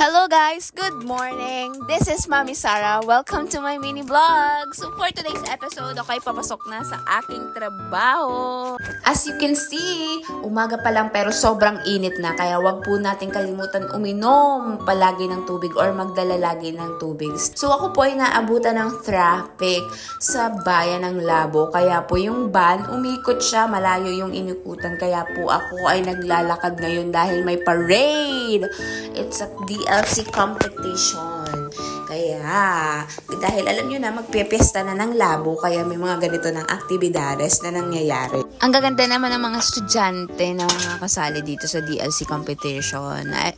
Hello guys! Good morning! This is Mami Sarah. Welcome to my mini vlog! So for today's episode, ako'y papasok na sa aking trabaho. As you can see, umaga pa lang pero sobrang init na. Kaya wag po natin kalimutan uminom palagi ng tubig or magdala lagi ng tubig. So ako po ay naabutan ng traffic sa bayan ng Labo. Kaya po yung van, umikot siya. Malayo yung inikutan. Kaya po ako ay naglalakad ngayon dahil may parade. It's a DLC competition. Kaya, dahil alam nyo na, magpipiesta na ng Labo, kaya may mga ganito ng aktibidades na nangyayari. Ang gaganda naman ng mga estudyante na mga kasali dito sa DLC competition. Ay,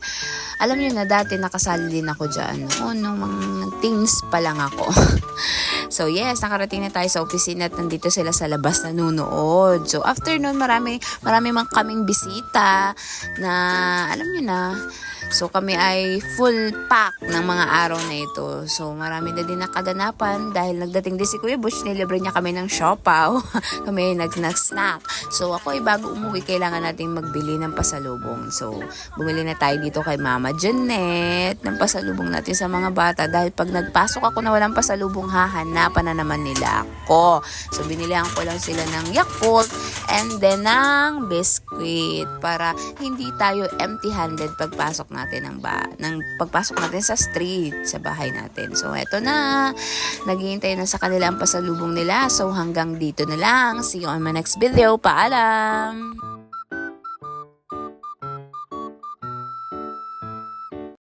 alam nyo na, dati nakasali din ako dyan. Nung mga teens pa lang ako. So yes, nakarating na tayo sa opisina at nandito sila sa labas nanunood. So after nun, marami mang kaming bisita na, alam nyo na, so kami ay full pack ng mga araw na ito. So marami na din nakaganapan dahil nagdating din si Kuya Bush, nilibre niya kami ng siopaw. Kami ay nag-snack. So ako ay bago umuwi, kailangan natin magbili ng pasalubong. So bumili na tayo dito kay Mama Janet ng pasalubong natin sa mga bata dahil pag nagpasok ako na walang pasalubong, hahanapan na naman nila ako. So binilihan ko lang sila ng Yakult and then ng biscuit para hindi tayo empty-handed pagpasok natin ng pagpasok natin sa street, sa bahay natin. So eto na, naghihintay na sa kanila ang pasalubong nila. So hanggang dito na lang. See you on my next video. Paalam!